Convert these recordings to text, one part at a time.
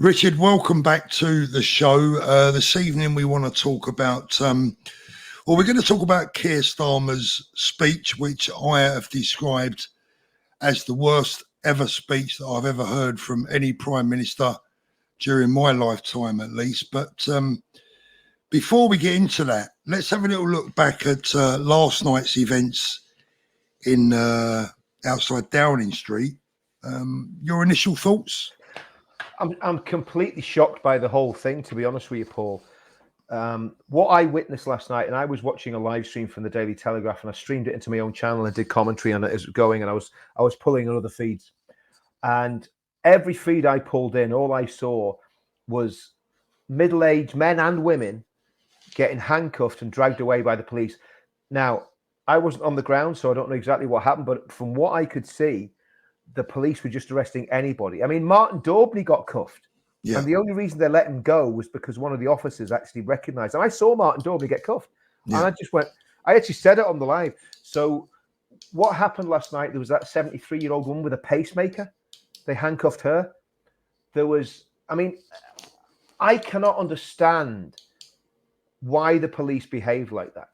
Richard, welcome back to the show. This evening we want to talk about, we're going to talk about Keir Starmer's speech, which I have described as the worst ever speech that I've ever heard from any Prime Minister during my lifetime, at least. But before we get into that, let's have a little look back at last night's events in outside Downing Street. Your initial thoughts? I'm completely shocked by the whole thing, to be honest with you, Paul. What I witnessed last night, and I was watching a live stream from the Daily Telegraph, and I streamed it into my own channel and did commentary on it as it was going, and I was pulling in other feeds. And every feed I pulled in, all I saw was middle-aged men and women getting handcuffed and dragged away by the police. Now, I wasn't on the ground, so I don't know exactly what happened, but from what I could see, the police were just arresting anybody. I mean, Martin Daubney got cuffed. Yeah. And the only reason they let him go was because one of the officers actually recognized. And I saw Martin Daubney get cuffed. Yeah. And I actually said it on the live. So what happened last night, there was that 73-year-old woman with a pacemaker. They handcuffed her. I cannot understand why the police behave like that.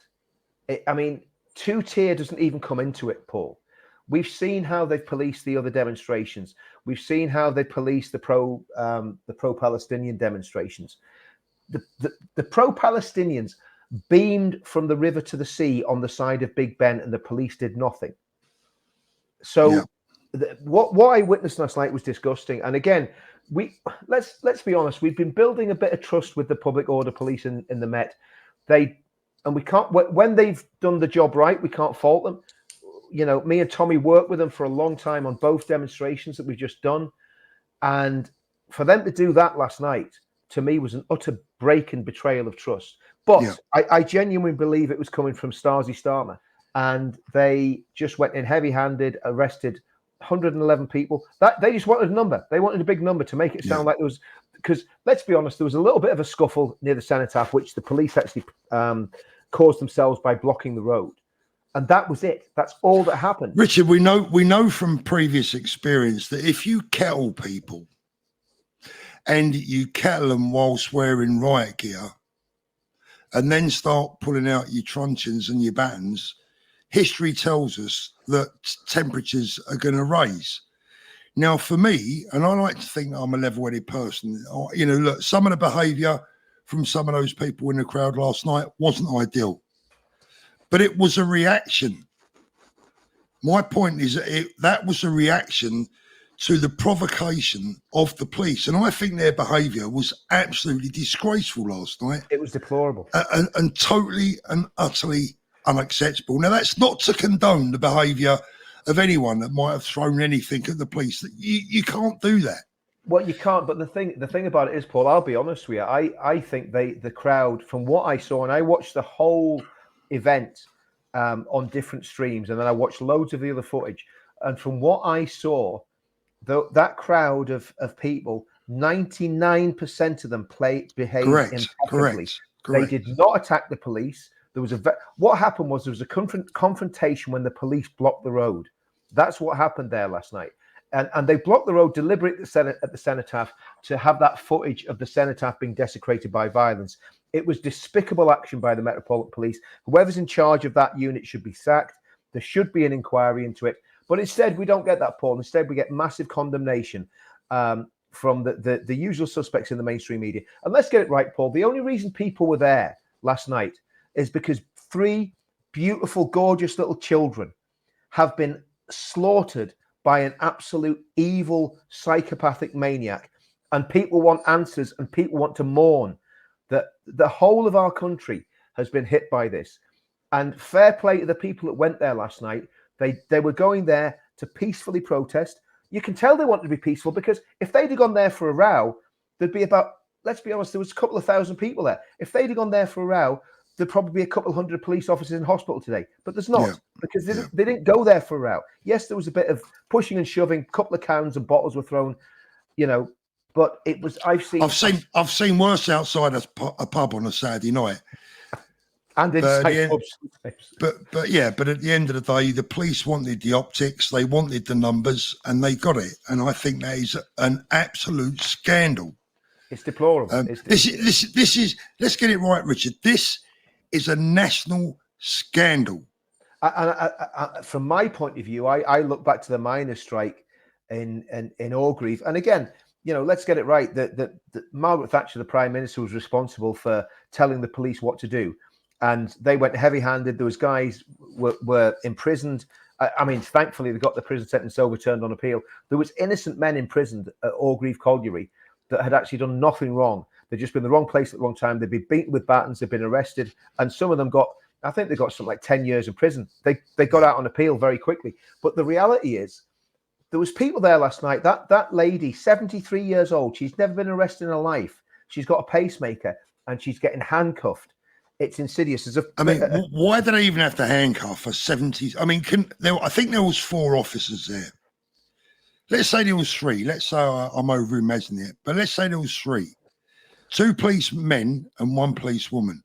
Two-tier doesn't even come into it, Paul. We've seen how they've policed the other demonstrations. We've seen how they policed the pro-Palestinian demonstrations. The pro-Palestinians beamed from the river to the sea on the side of Big Ben, and the police did nothing. So what I witnessed last night was disgusting. And again, let's be honest. We've been building a bit of trust with the public order police in the Met. We can't, when they've done the job right, we can't fault them. You know, me and Tommy worked with them for a long time on both demonstrations that we've just done. And for them to do that last night, to me, was an utter break and betrayal of trust. But I genuinely believe it was coming from Starmer. And they just went in heavy-handed, arrested 111 people. They just wanted a number. They wanted a big number to make it sound like there was... Because, let's be honest, there was a little bit of a scuffle near the cenotaph, which the police actually caused themselves by blocking the road. And that was it. That's all that happened. Richard, we know from previous experience that if you kettle people and you kettle them whilst wearing riot gear and then start pulling out your truncheons and your batons, history tells us that temperatures are going to raise. Now, for me, and I like to think I'm a level-headed person, you know, look, some of the behaviour from some of those people in the crowd last night wasn't ideal. But it was a reaction. My point is that was a reaction to the provocation of the police. And I think their behaviour was absolutely disgraceful last night. It was deplorable. And totally and utterly unacceptable. Now, that's not to condone the behaviour of anyone that might have thrown anything at the police. You can't do that. Well, you can't. But the thing about it is, Paul, I'll be honest with you. I think the crowd, from what I saw, and I watched the whole event on different streams, and then I watched loads of the other footage, and from what I saw, that crowd of people, 99% of them behaved impeccably. Correct. They did not attack the police. There was what happened was there was a confrontation when the police blocked the road. That's what happened there last night. And they blocked the road deliberately at the cenotaph to have that footage of the cenotaph being desecrated by violence. It was despicable action by the Metropolitan Police. Whoever's in charge of that unit should be sacked. There should be an inquiry into it. But instead, we don't get that, Paul. Instead, we get massive condemnation from the usual suspects in the mainstream media. And let's get it right, Paul. The only reason people were there last night is because 3 beautiful, gorgeous little children have been slaughtered by an absolute evil, psychopathic maniac. And people want answers, and people want to mourn that the whole of our country has been hit by this. And fair play to the people that went there last night. They were going there to peacefully protest. You can tell they wanted to be peaceful, because if they'd have gone there for a row, there'd be about, let's be honest, there was a couple of thousand people there. If they'd have gone there for a row, there'd probably be a couple of hundred police officers in hospital today. But there's not, because they didn't go there for a row. Yes, there was a bit of pushing and shoving, a couple of cans and bottles were thrown, you know, but it was, I've seen worse outside a pub on a Saturday night. And inside pubs. But at the end of the day, the police wanted the optics, they wanted the numbers, and they got it. And I think that is an absolute scandal. It's deplorable. This is. Let's get it right, Richard. This is a national scandal. From my point of view, I look back to the miners' strike in Orgreave, and again, let's get it right. That Margaret Thatcher, the Prime Minister, was responsible for telling the police what to do, and they went heavy-handed. Those guys were imprisoned. I mean, thankfully, they got the prison sentence overturned on appeal. There was innocent men imprisoned at Orgreave Colliery that had actually done nothing wrong. They'd just been in the wrong place at the wrong time. They'd been beaten with batons. They'd been arrested, and some of them I think they got something like 10 years in prison. They got out on appeal very quickly. But the reality is, there was people there last night. That lady, 73 years old, she's never been arrested in her life. She's got a pacemaker, and she's getting handcuffed. It's insidious. Why do they even have to handcuff a 70? I mean, I think there was 4 officers there. Let's say there was 3. Let's say I'm over imagining it, but let's say there was 3. 2 policemen and 1 policewoman.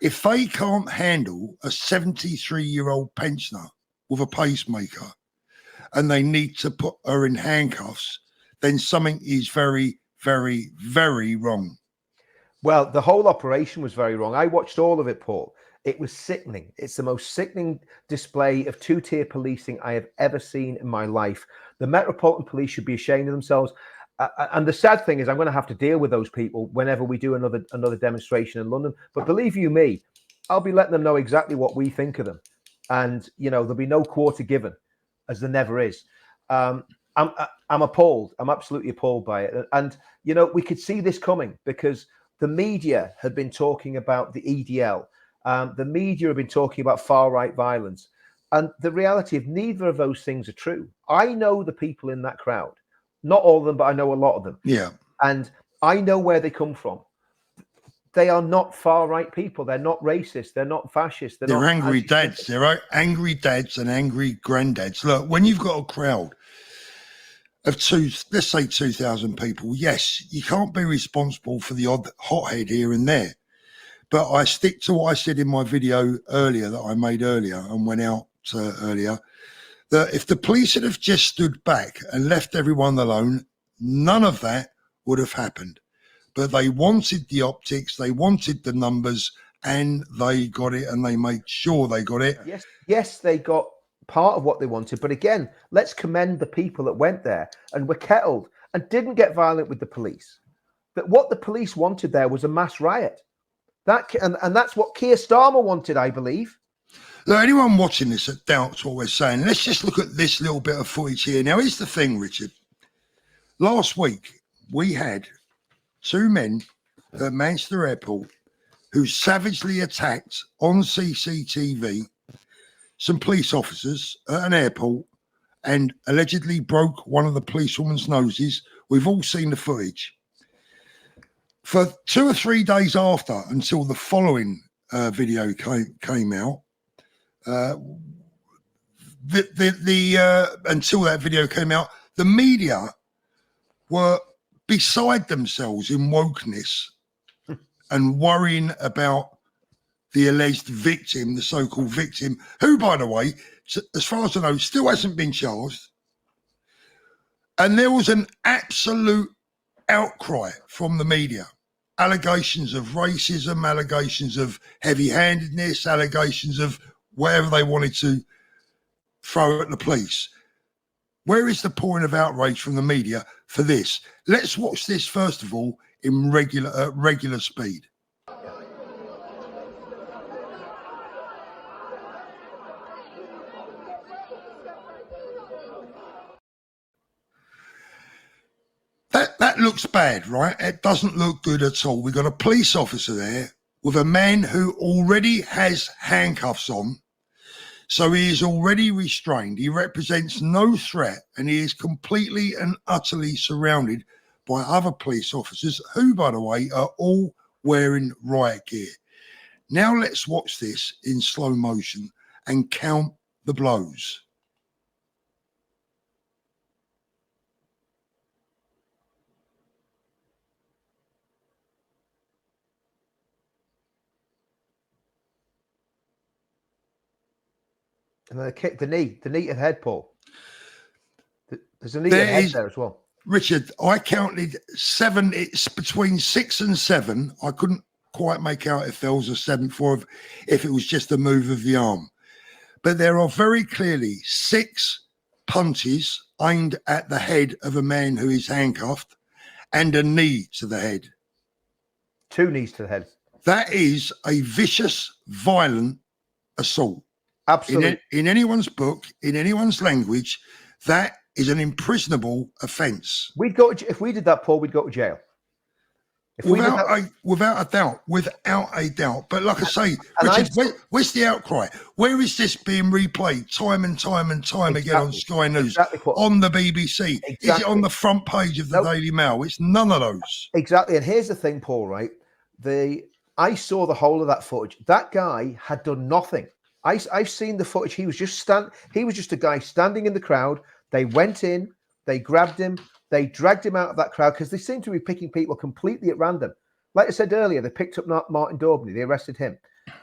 If they can't handle a 73-year-old pensioner with a pacemaker and they need to put her in handcuffs, then something is very, very, very wrong. Well, the whole operation was very wrong. I watched all of it, Paul. It was sickening. It's the most sickening display of 2-tier policing I have ever seen in my life. The Metropolitan Police should be ashamed of themselves. And the sad thing is, I'm going to have to deal with those people whenever we do another demonstration in London. But believe you me, I'll be letting them know exactly what we think of them. And, there'll be no quarter given, as there never is. I'm appalled. I'm absolutely appalled by it. And, we could see this coming because the media had been talking about the EDL. The media have been talking about far-right violence. And the reality of neither of those things are true. I know the people in that crowd. Not all of them, but I know a lot of them. Yeah. And I know where they come from. They are not far-right people. They're not racist. They're not fascist. They're angry dads. They're angry dads and angry granddads. Look, when you've got a crowd of let's say 2,000 people, yes, you can't be responsible for the odd hothead here and there. But I stick to what I said in my video earlier that I made earlier and went out earlier, that if the police had have just stood back and left everyone alone, none of that would have happened. But they wanted the optics, they wanted the numbers, and they got it, and they made sure they got it. Yes, they got part of what they wanted. But again, let's commend the people that went there and were kettled and didn't get violent with the police. That what the police wanted there was a mass riot. And that's what Keir Starmer wanted, I believe. Look, anyone watching this that doubts what we're saying, let's just look at this little bit of footage here. Now, here's the thing, Richard. Last week, we had 2 men at Manchester Airport who savagely attacked on CCTV some police officers at an airport and allegedly broke one of the policewoman's noses. We've all seen the footage. For 2 or 3 days after, until the following video came out, until that video came out, the media were beside themselves in wokeness and worrying about the alleged victim, the so-called victim, who, by the way, as far as I know, still hasn't been charged. And there was an absolute outcry from the media. Allegations of racism, allegations of heavy-handedness, allegations of whatever they wanted to throw at the police. Where is the point of outrage from the media for this? Let's watch this first of all in regular speed. That looks bad, right? It doesn't look good at all. We've got a police officer there with a man who already has handcuffs on. So he is already restrained. He represents no threat, and he is completely and utterly surrounded by other police officers who, by the way, are all wearing riot gear. Now let's watch this in slow motion and count the blows. And then the knee to the head, Paul. There's a knee to the head there as well. Richard, I counted 7. It's between 6 and 7. I couldn't quite make out if there was a 7th or if it was just a move of the arm. But there are very clearly 6 punches aimed at the head of a man who is handcuffed and a knee to the head. 2 knees to the head. That is a vicious, violent assault. Absolutely. In anyone's book, in anyone's language, that is an imprisonable offence. We'd go if we did that, Paul. We'd go to jail. Without a doubt. But like I say, Richard, where's the outcry? Where is this being replayed time and time and time again on Sky News, on the BBC? Exactly. Is it on the front page of the Daily Mail? It's none of those. Exactly. And here's the thing, Paul, right? I saw the whole of that footage. That guy had done nothing. I've seen the footage. He was just a guy standing in the crowd. They went in, they grabbed him, they dragged him out of that crowd because they seem to be picking people completely at random. Like I said earlier, they picked up Martin Daubney. They arrested him.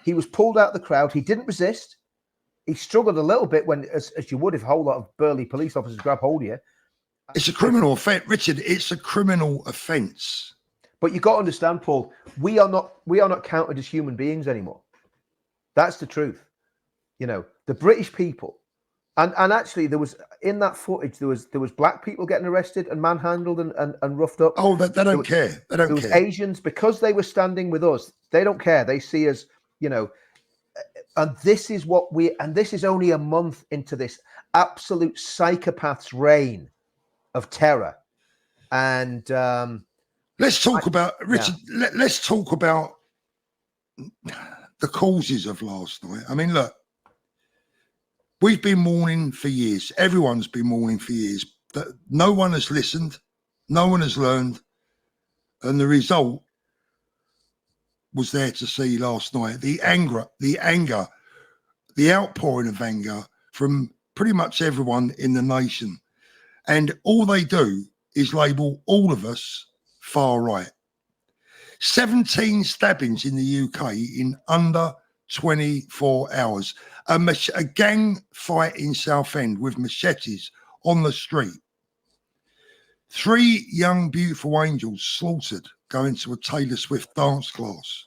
He was pulled out of the crowd. He didn't resist. He struggled a little bit as you would if a whole lot of burly police officers grab hold of you. It's a criminal offence, Richard. It's a criminal offence. But you've got to understand, Paul, we are not counted as human beings anymore. That's the truth. You know, the British people, and actually there was in that footage there was black people getting arrested and manhandled and roughed up. Oh, they don't care. They don't care. There was Asians, because they were standing with us. They don't care. They see us, you know. And this is this is only a month into this absolute psychopath's reign of terror. And let's talk about Richard. Yeah. Let's talk about the causes of last night. I mean, look, we've been mourning for years. Everyone's been mourning for years. That no one has listened, no one has learned, and the result was there to see last night. The anger, the outpouring of anger from pretty much everyone in the nation, and all they do is label all of us far right. 17 stabbings in the UK in under 24 hours. A gang fight in Southend with machetes on the street. 3 young, beautiful angels slaughtered going to a Taylor Swift dance class.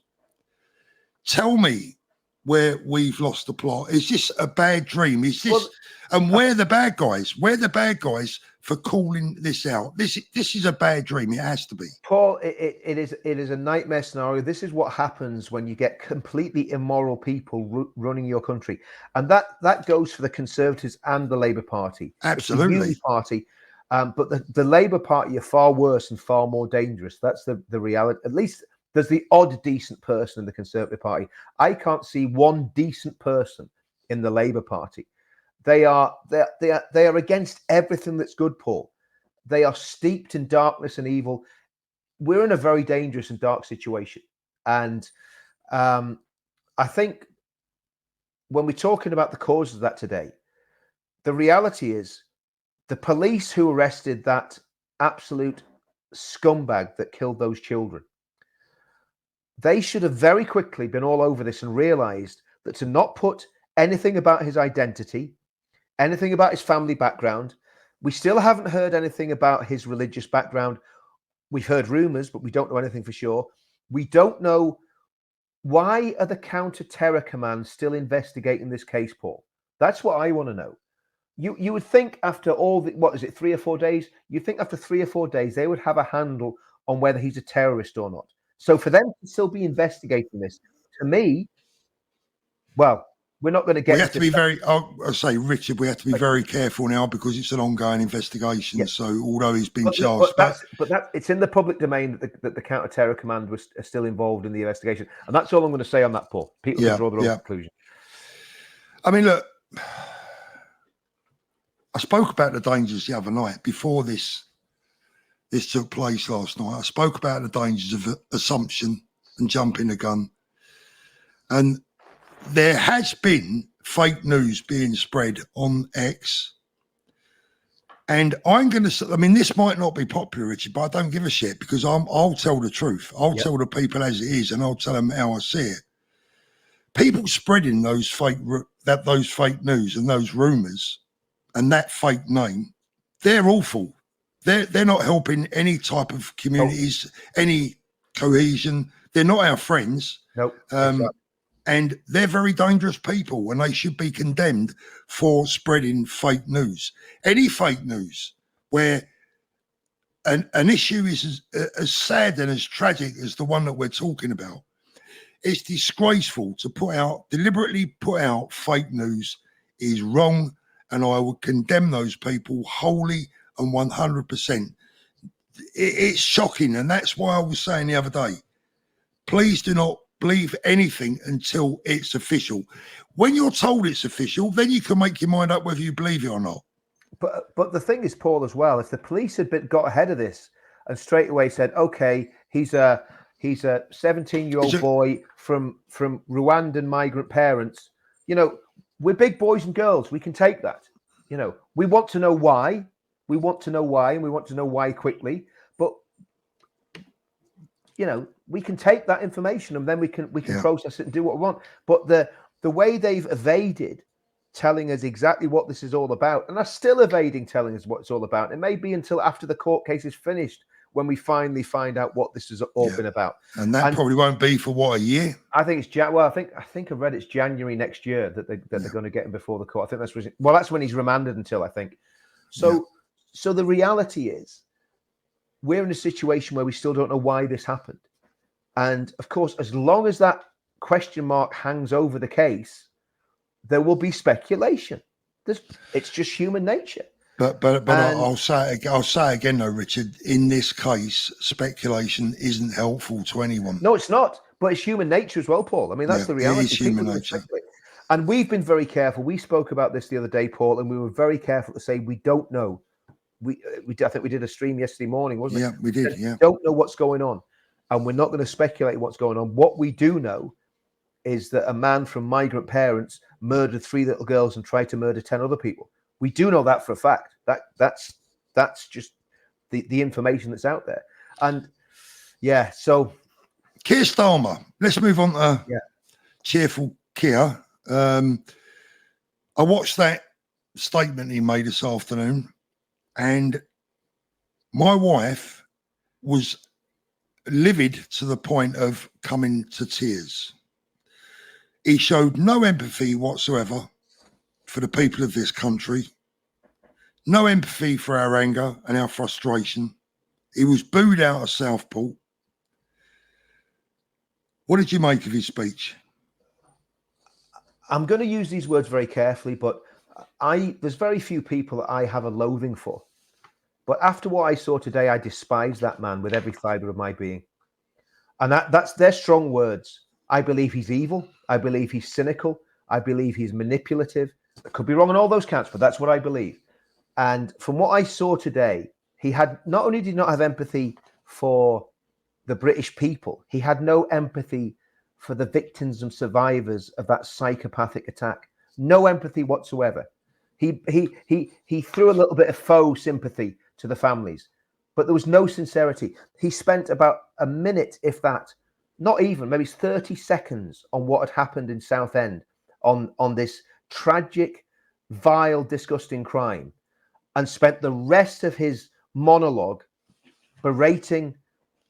Tell me where we've lost the plot. Is this a bad dream? Is this, and we're the bad guys? We're the bad guys for calling this out. This is a bad dream. It has to be. Paul, it is a nightmare scenario. This is what happens when you get completely immoral people running your country, and that goes for the Conservatives and the Labour Party. Absolutely, it's the Unity Party, but the Labour Party are far worse and far more dangerous. That's the reality. At least there's the odd decent person in the Conservative Party. I can't see one decent person in the Labour Party. They are against everything that's good, Paul. They are steeped in darkness and evil. We're in a very dangerous and dark situation. And I think when we're talking about the causes of that today, the reality is the police who arrested that absolute scumbag that killed those children, they should have very quickly been all over this and realized that to not put anything about his identity, anything about his family background. We still haven't heard anything about his religious background. We've heard rumors, but we don't know anything for sure. We don't know why are the counter-terror commands still investigating this case, Paul? That's what I want to know. You would think after all the, 3 or 4 days? You think after 3 or 4 days they would have a handle on whether he's a terrorist or not. So for them to still be investigating this, to me, well, we're not going to get. We have to be very. I'll say, Richard, we have to be very careful now because it's an ongoing investigation. Yes. So, although he's been charged, but it's in the public domain that the counter-terror command was still involved in the investigation, and that's all I'm going to say on that, Paul. People can draw their own conclusion. I mean, look, I spoke about the dangers the other night before this took place last night. I spoke about the dangers of assumption and jumping the gun, and there has been fake news being spread on X. And I'm going to, I mean, this might not be popular, Richard, but I don't give a shit because I'll tell the truth. I'll tell the people as it is and I'll tell them how I see it. People spreading those fake news and those rumours and that fake name, they're awful. they're not helping any type of communities, any cohesion. They're not our friends. No, exactly. And they're very dangerous people, and they should be condemned for spreading fake news. Any fake news where an issue is as sad and as tragic as the one that we're talking about, it's disgraceful to deliberately put out fake news is wrong, and I would condemn those people wholly and 100%. It's shocking, and that's why I was saying the other day, please do not believe anything until it's official. When you're told it's official, then you can make your mind up whether you believe it or not. But the thing is, Paul, as well, if the police had got ahead of this and straight away said, okay, he's a 17-year-old boy from Rwandan migrant parents, we're big boys and girls, we can take that. We want to know why. We want to know why, and we want to know why quickly. But we can take that information and then we can process it and do what we want. But the way they've evaded telling us exactly what this is all about, and are still evading telling us what it's all about. It may be until after the court case is finished when we finally find out what this has all been about. And that probably won't be for what, a year? I think it's I think I read it's January next year that they're going to get him before the court. I think that's when he's remanded until, I think. So the reality is we're in a situation where we still don't know why this happened. And of course, as long as that question mark hangs over the case, there will be speculation. It's just human nature. But I'll say again though, Richard, in this case, speculation isn't helpful to anyone. No, it's not. But it's human nature as well, Paul. I mean, that's the reality. It is human nature. And we've been very careful. We spoke about this the other day, Paul, and we were very careful to say we don't know. I think we did a stream yesterday morning, wasn't it? Yeah, we did. Yeah, don't know what's going on, and we're not going to speculate what's going on. What we do know is that a man from migrant parents murdered 3 little girls and tried to murder 10 other people. We do know that for a fact. That's just the information that's out there. And so Keir Starmer. Let's move on to cheerful Keir. I watched that statement he made this afternoon, and my wife was livid to the point of coming to tears. He showed no empathy whatsoever for the people of this country, no empathy for our anger and our frustration. He was booed out of Southport. What did you make of his speech? I'm going to use these words very carefully, but there's very few people that I have a loathing for. But after what I saw today, I despise that man with every fibre of my being. And that's their strong words. I believe he's evil. I believe he's cynical. I believe he's manipulative. I could be wrong on all those counts, but that's what I believe. And from what I saw today, he had not only did not have empathy for the British people, he had no empathy for the victims and survivors of that psychopathic attack. No empathy whatsoever. He threw a little bit of faux sympathy to the families, but there was no sincerity. He spent about a minute, if that, not even, maybe 30 seconds on what had happened in Southend on this tragic, vile, disgusting crime, and spent the rest of his monologue berating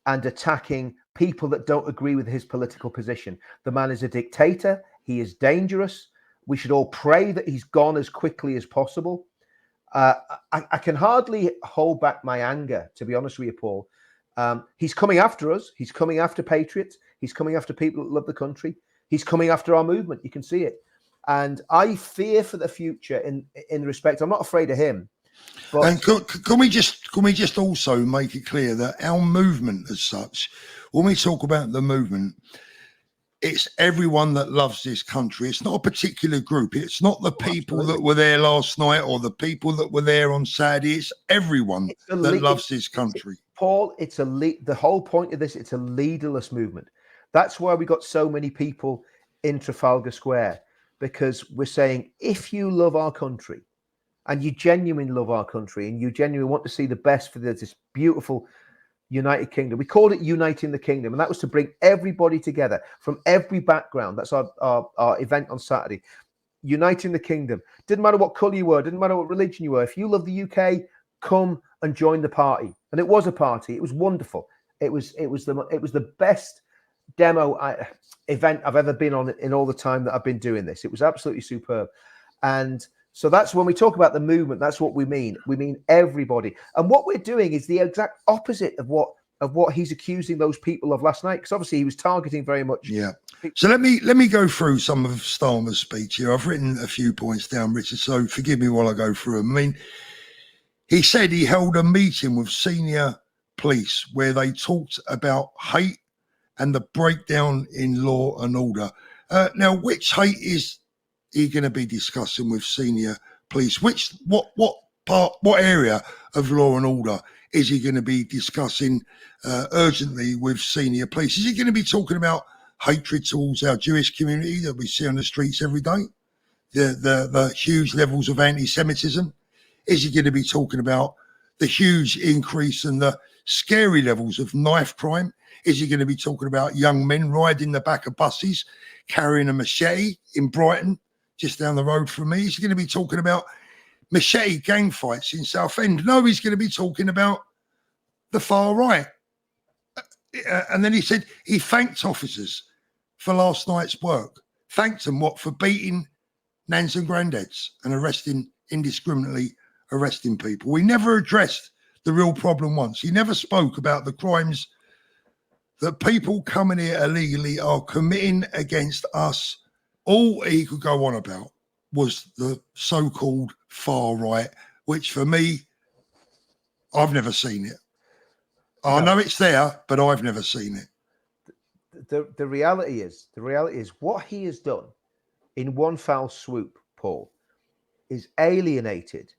and attacking people that don't agree with his political position. The man is a dictator. He is dangerous. We should all pray that he's gone as quickly as possible. I can hardly hold back my anger, to be honest with you, Paul. He's coming after us. He's coming after patriots. He's coming after people that love the country. He's coming after our movement. You can see it. And I fear for the future in respect. I'm not afraid of him. But and can we just also make it clear that our movement as such, when we talk about the movement, it's everyone that loves this country. It's not a particular group. It's not the people that were there last night or the people that were there on Saturday. It's everyone that loves this country. Paul, the whole point of this, it's a leaderless movement. That's why we got so many people in Trafalgar Square, because we're saying, if you love our country and you genuinely love our country and you genuinely want to see the best for this beautiful United Kingdom. We called it Uniting the Kingdom, and that was to bring everybody together from every background. That's our event on Saturday. Uniting the Kingdom. Didn't matter what colour you were, didn't matter what religion you were. If you love the UK, come and join the party. And it was a party. It was wonderful. It was the best demo event I've ever been on in all the time that I've been doing this. It was absolutely superb. And so that's when we talk about the movement, that's what we mean. We mean everybody. And what we're doing is the exact opposite of what he's accusing those people of last night, because obviously he was targeting very much. Yeah. So let me go through some of Starmer's speech here. I've written a few points down, Richard, so forgive me while I go through them. I mean, he said he held a meeting with senior police where they talked about hate and the breakdown in law and order. Now, which hate is he going to be discussing with senior police? What area of law and order is he going to be discussing urgently with senior police? Is he going to be talking about hatred towards our Jewish community that we see on the streets every day? The huge levels of anti-Semitism? Is he going to be talking about the huge increase in the scary levels of knife crime? Is he going to be talking about young men riding the back of buses, carrying a machete in Brighton, just down the road from me? Is he going to be talking about machete gang fights in Southend? No, he's going to be talking about the far right. And then he said he thanked officers for last night's work. Thanked them, for beating nans and granddads and indiscriminately arresting people. We never addressed the real problem once. He never spoke about the crimes that people coming here illegally are committing against us. All he could go on about was the so-called far right, which for me, I've never seen it. I know it's there, but I've never seen it. The reality is what he has done in one foul swoop, Paul, is alienated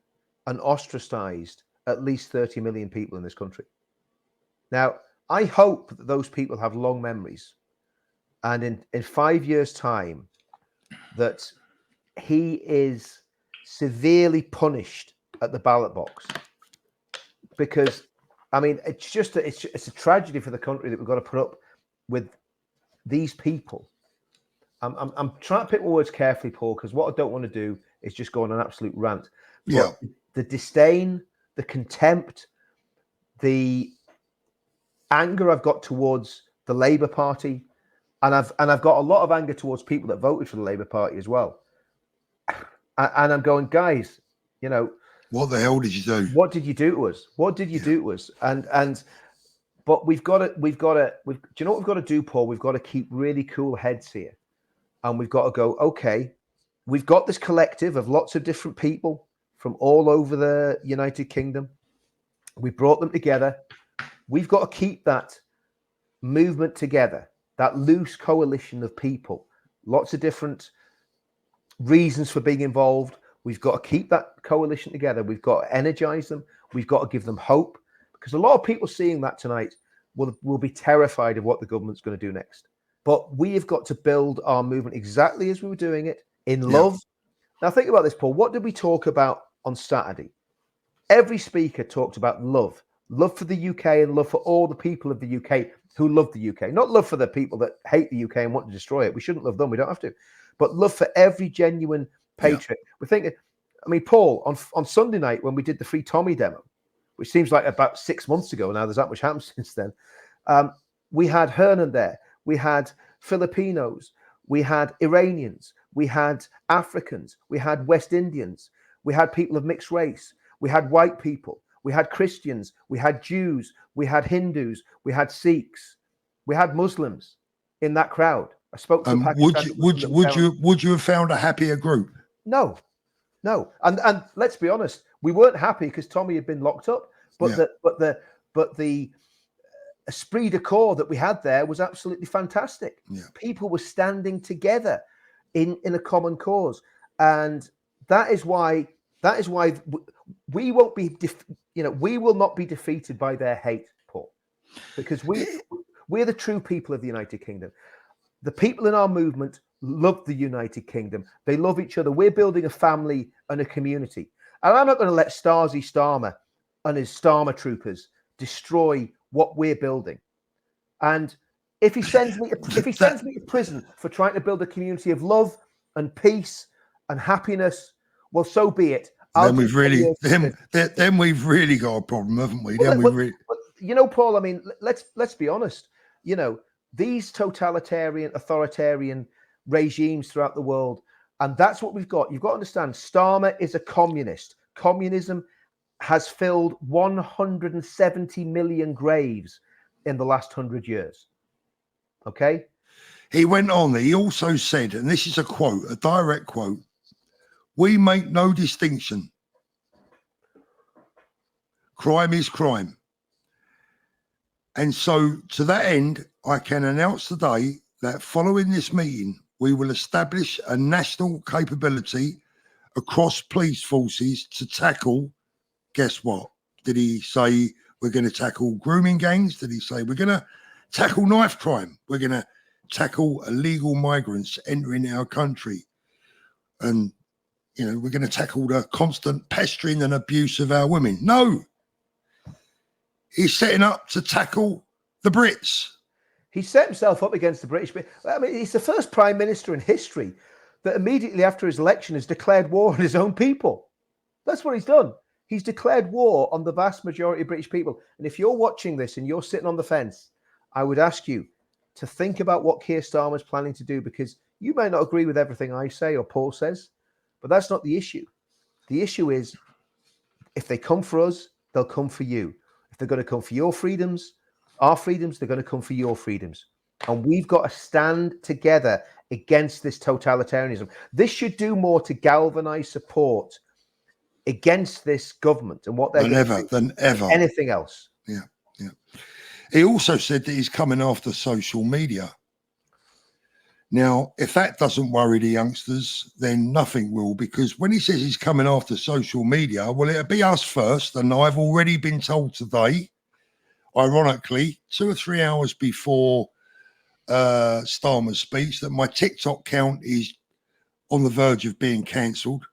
and ostracized at least 30 million people in this country. Now, I hope that those people have long memories, and in 5 years' time, that he is severely punished at the ballot box. Because, I mean, it's a tragedy for the country that we've got to put up with these people. I'm trying to pick my words carefully, Paul, because what I don't want to do is just go on an absolute rant. But the disdain, the contempt, the anger I've got towards the Labour Party, and I've got a lot of anger towards people that voted for the Labour Party as well. And I'm going, guys, what the hell did you do? What did you do to us? What did you do to us? But do you know what we've got to do, Paul? We've got to keep really cool heads here, and we've got to go, okay, we've got this collective of lots of different people from all over the United Kingdom. We brought them together. We've got to keep that movement together, that loose coalition of people, lots of different reasons for being involved. We've got to keep that coalition together. We've got to energize them. We've got to give them hope, because a lot of people seeing that tonight will be terrified of what the government's going to do next. But we have got to build our movement exactly as we were doing it, in love. Now, think about this, Paul. What did we talk about on Saturday? Every speaker talked about love for the UK and love for all the people of the UK who love the UK. Not love for the people that hate the UK and want to destroy it. We shouldn't love them. We don't have to. But love for every genuine patriot. We're thinking, I mean, Paul, on Sunday night when we did the Free Tommy demo, which seems like about 6 months ago now, there's that much happened since then. We had Hernan there. We had Filipinos. We had Iranians. We had Africans. We had West Indians. We had people of mixed race. We had white people. We had Christians. We had Jews. We had Hindus. We had Sikhs. We had Muslims in that crowd. I spoke to would you have found a happier group? No. And let's be honest, we weren't happy because Tommy had been locked up. But the esprit de corps that we had there was absolutely fantastic. Yeah. People were standing together in a common cause, and that is why we won't be we will not be defeated by their hate, Paul, because we're the true people of the United Kingdom. The people in our movement love the United Kingdom. They love each other. We're building a family and a community. And I'm not going to let Starmer and his Starmer troopers destroy what we're building. And if he sends me to prison for trying to build a community of love and peace and happiness, well, so be it. Then we've really then we've really got a problem, haven't we? Then we really, you know, Paul. I mean, let's be honest. You know, these totalitarian, authoritarian regimes throughout the world, and that's what we've got. You've got to understand. Starmer is a communist. Communism has filled 170 million graves in the last 100 years. Okay. He went on. He also said, and this is a quote, a direct quote: "We make no distinction. Crime is crime. And so to that end, I can announce today that following this meeting, we will establish a national capability across police forces to tackle," guess what? Did he say we're going to tackle grooming gangs? Did he say we're going to tackle knife crime? We're going to tackle illegal migrants entering our country? And, you know, we're going to tackle the constant pestering and abuse of our women? No. He's setting up to tackle the Brits. He set himself up against the British. I mean, he's the first prime minister in history that immediately after his election has declared war on his own people. That's what he's done. He's declared war on the vast majority of British people. And if you're watching this and you're sitting on the fence, I would ask you to think about what Keir Starmer is planning to do, because you may not agree with everything I say or Paul says, but that's not the issue. The issue is, if they come for us, they'll come for you. If they're going to come for your freedoms, our freedoms, they're going to come for your freedoms. And we've got to stand together against this totalitarianism. This should do more to galvanize support against this government and what they're than ever. Anything else. Yeah, yeah. He also said that he's coming after social media. Now, if that doesn't worry the youngsters, then nothing will, because when he says he's coming after social media, well, it'll be us first. And I've already been told today, ironically, 2 or 3 hours before Starmer's speech, that my TikTok count is on the verge of being cancelled.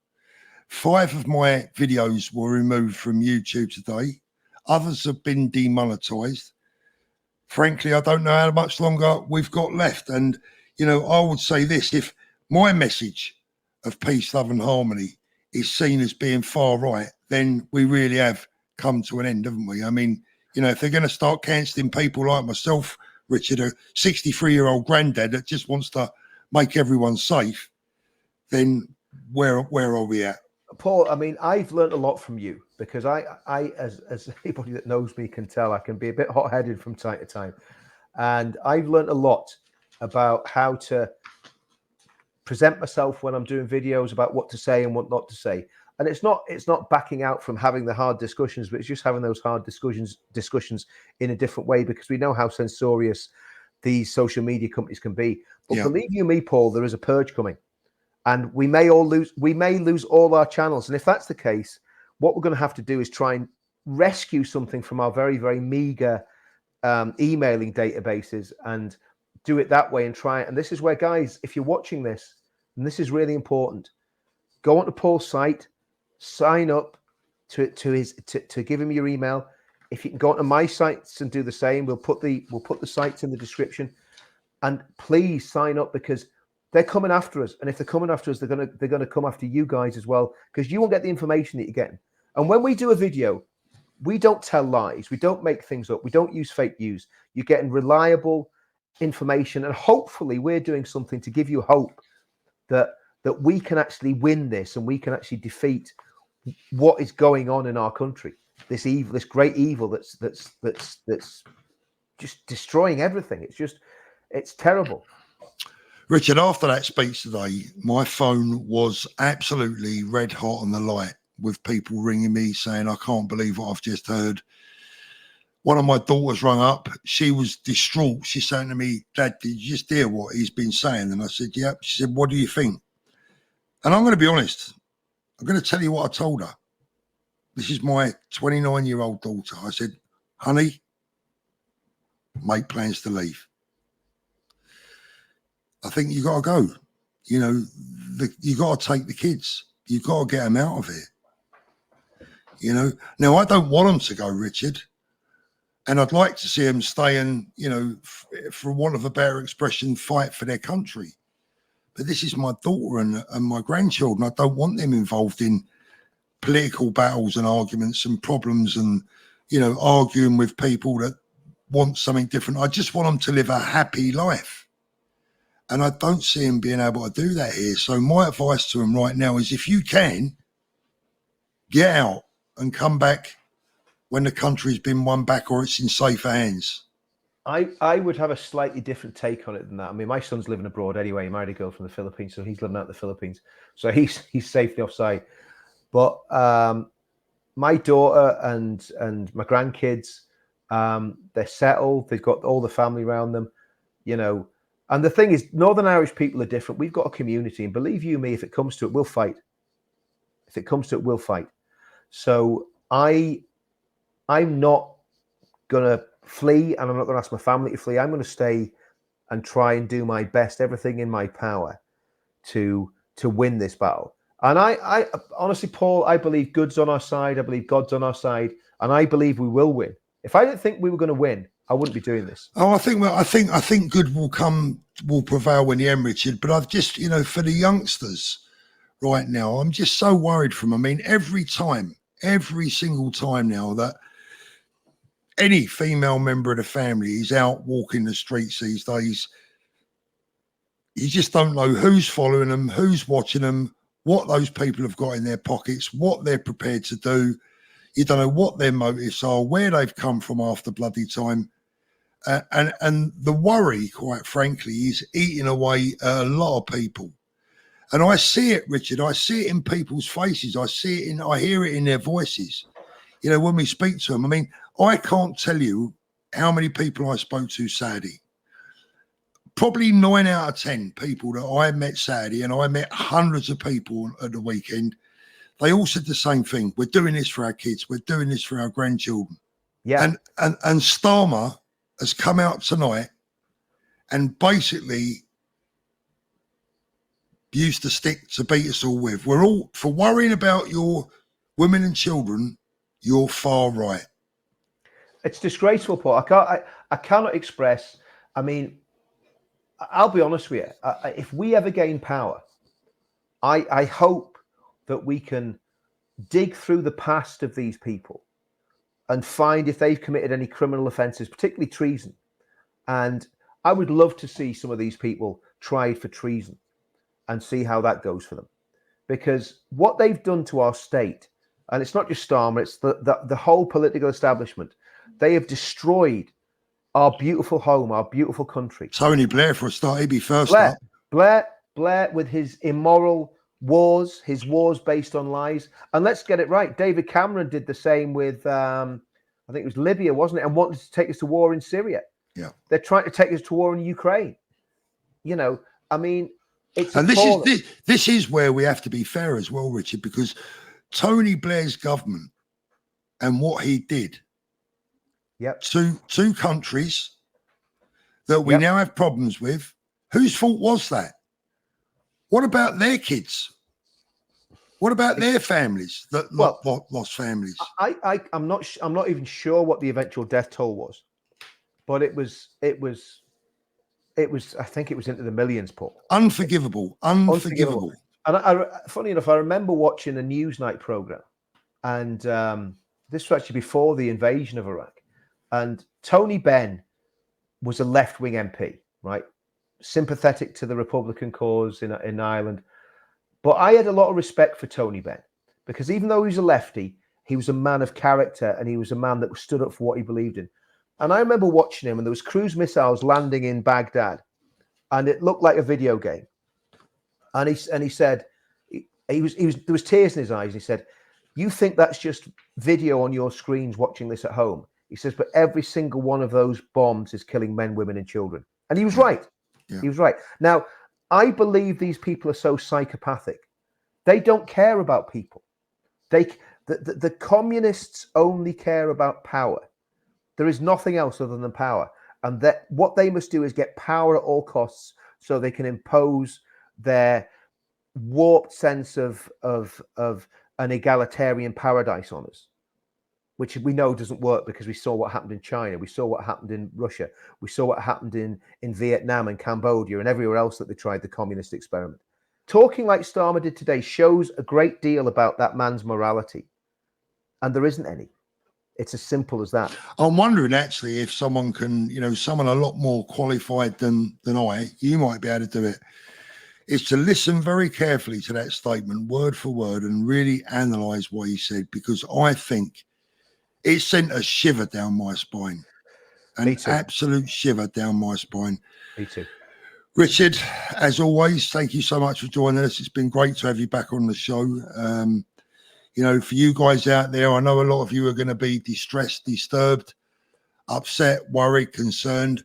5 of my videos were removed from YouTube today. Others have been demonetized. Frankly, I don't know how much longer we've got left. And, you know, I would say this: if my message of peace, love and harmony is seen as being far right, then we really have come to an end, haven't we? I mean, you know, if they're going to start cancelling people like myself, Richard, a 63-year-old granddad that just wants to make everyone safe, then where are we at? Paul, I mean, I've learned a lot from you, because I as anybody that knows me can tell, I can be a bit hot-headed from time to time. And I've learned a lot about how to present myself when I'm doing videos, about what to say and what not to say. And it's not backing out from having the hard discussions, but it's just having those hard discussions in a different way, because we know how censorious these social media companies can be. But believe you me, Paul, there is a purge coming, and we may lose all our channels. And if that's the case, what we're going to have to do is try and rescue something from our very, very meager emailing databases and do it that way and try it. And this is where, guys, if you're watching this, and this is really important, go onto Paul's site, sign up to give him your email. If you can go onto my sites and do the same, we'll put the sites in the description. And please sign up, because they're coming after us. And if they're coming after us, they're gonna come after you guys as well, because you won't get the information that you're getting. And when we do a video, we don't tell lies, we don't make things up, we don't use fake news. You're getting reliable information, and hopefully we're doing something to give you hope that we can actually win this, and we can actually defeat what is going on in our country. This evil, this great evil that's just destroying everything. It's terrible. Richard, after that speech today, my phone was absolutely red hot on the light, with people ringing me saying, I can't believe what I've just heard. One of my daughters rung up. She was distraught. She's saying to me, Dad, did you just hear what he's been saying? And I said, yep. She said, what do you think? And I'm going to be honest. I'm going to tell you what I told her. This is my 29-year-old daughter. I said, honey, make plans to leave. I think you got to go. You know, you got to take the kids. You've got to get them out of here. You know, now I don't want them to go, Richard. And I'd like to see them stay and, you know, for want of a better expression, fight for their country. But this is my daughter and my grandchildren. I don't want them involved in political battles and arguments and problems and, you know, arguing with people that want something different. I just want them to live a happy life. And I don't see them being able to do that here. So my advice to them right now is, if you can, get out and come back when the country's been won back or it's in safer hands. I would have a slightly different take on it than that. I mean, my son's living abroad anyway. He married a girl from the Philippines, so he's living out in the Philippines. So he's safely offside. But my daughter and my grandkids, they're settled. They've got all the family around them, you know. And the thing is, Northern Irish people are different. We've got a community, and believe you me, if it comes to it, we'll fight. If it comes to it, we'll fight. So I'm not gonna flee, and I'm not gonna ask my family to flee. I'm gonna stay and try and do my best, everything in my power, to win this battle. And I honestly, Paul, I believe good's on our side. I believe God's on our side, and I believe we will win. If I didn't think we were going to win, I wouldn't be doing this. Oh, I think good will prevail when the end, Richard. But I've just, you know, for the youngsters right now, I'm just so worried for them. I mean, every single time now that any female member of the family is out walking the streets these days, you just don't know who's following them, who's watching them, what those people have got in their pockets, what they're prepared to do. You don't know what their motives are, where they've come from after bloody time. And the worry, quite frankly, is eating away a lot of people. And I see it, Richard. I see it in people's faces. I hear it in their voices. You know, when we speak to them, I mean, I can't tell you how many people I spoke to Saturday. Probably 9 out of 10 people that I met Saturday, and I met hundreds of people at the weekend. They all said the same thing. We're doing this for our kids. We're doing this for our grandchildren. Yeah. And Starmer has come out tonight and basically used the stick to beat us all with. We're all, for worrying about your women and children, you're far right. It's disgraceful, Paul. I cannot express. I mean, I'll be honest with you. If we ever gain power, I hope that we can dig through the past of these people and find if they've committed any criminal offences, particularly treason. And I would love to see some of these people tried for treason and see how that goes for them. Because what they've done to our state, and it's not just Starmer, it's the whole political establishment, they have destroyed our beautiful home, our beautiful country. Tony Blair, for a start, he'd be first up. Blair with his immoral wars, his wars based on lies. And let's get it right. David Cameron did the same with, I think it was Libya, wasn't it? And wanted to take us to war in Syria. Yeah. They're trying to take us to war in Ukraine. You know, I mean, it's and this is where we have to be fair as well, Richard, because Tony Blair's government and what he did to two countries that we now have problems with, whose fault was that? What about their kids? What about their families that lost families? I'm not even sure what the eventual death toll was, but it was. I think it was into the millions, Paul. Unforgivable. And funny enough, I remember watching a Newsnight program, and this was actually before the invasion of Iraq. And Tony Benn was a left-wing MP, right? Sympathetic to the Republican cause in Ireland. But I had a lot of respect for Tony Benn because even though he was a lefty, he was a man of character and he was a man that stood up for what he believed in. And I remember watching him, and there was cruise missiles landing in Baghdad, and it looked like a video game. And he said, there was tears in his eyes. He said, "You think that's just video on your screens watching this at home?" He says, "But every single one of those bombs is killing men, women, and children." And he was right. Yeah. He was right. Now, I believe these people are so psychopathic. They don't care about people. The communists only care about power. There is nothing else other than power. And that what they must do is get power at all costs so they can impose their warped sense of an egalitarian paradise on us, which we know doesn't work because we saw what happened in China. We saw what happened in Russia. We saw what happened in Vietnam and Cambodia and everywhere else that they tried the communist experiment. talking like Starmer did today shows a great deal about that man's morality, and there isn't any. It's as simple as that. I'm wondering actually if someone can, someone a lot more qualified than I, you might be able to do it, is to listen very carefully to that statement, word for word, and really analyse what he said, because I think it sent a shiver down my spine. An absolute shiver down my spine. Me too. Richard, as always, thank you so much for joining us. It's been great to have you back on the show. For you guys out there, I know a lot of you are going to be distressed, disturbed, upset, worried, concerned.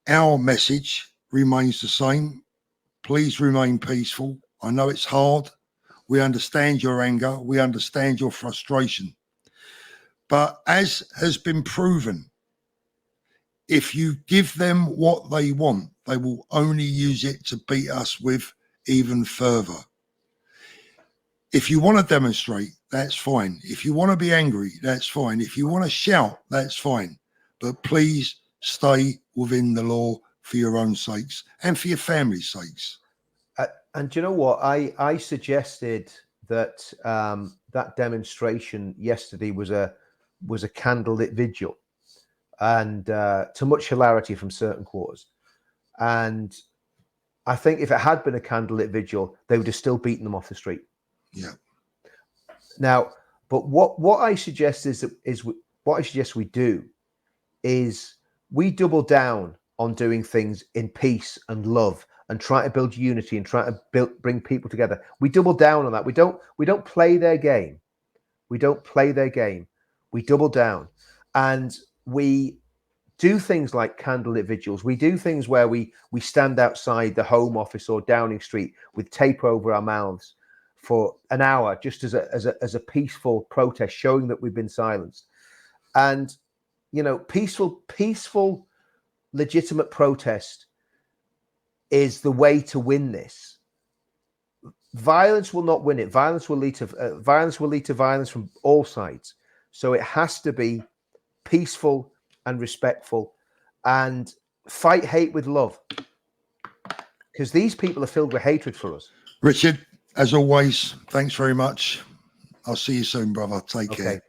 Our message remains the same. Please remain peaceful. I know it's hard. We understand your anger. We understand your frustration. But as has been proven, if you give them what they want, they will only use it to beat us with even further. If you want to demonstrate, that's fine. If you want to be angry, that's fine. If you want to shout, that's fine. But please stay within the law for your own sakes and for your family's sakes. And do you know what? I suggested that that demonstration yesterday was a candlelit vigil, and to much hilarity from certain quarters. And I think if it had been a candlelit vigil, they would have still beaten them off the street. Yeah. Now, but what I suggest what I suggest we do is we double down on doing things in peace and love and try to build unity and try to bring people together. We double down on that. We don't play their game. We don't play their game. We double down, and we do things like candlelit vigils. We do things where we stand outside the Home Office or Downing Street with tape over our mouths for an hour, just as a peaceful protest, showing that we've been silenced. And peaceful, legitimate protest is the way to win this. Violence will not win it. Violence will lead to violence from all sides. So it has to be peaceful and respectful, and fight hate with love, because these people are filled with hatred for us. Richard, as always, thanks very much. I'll see you soon, brother. Take care.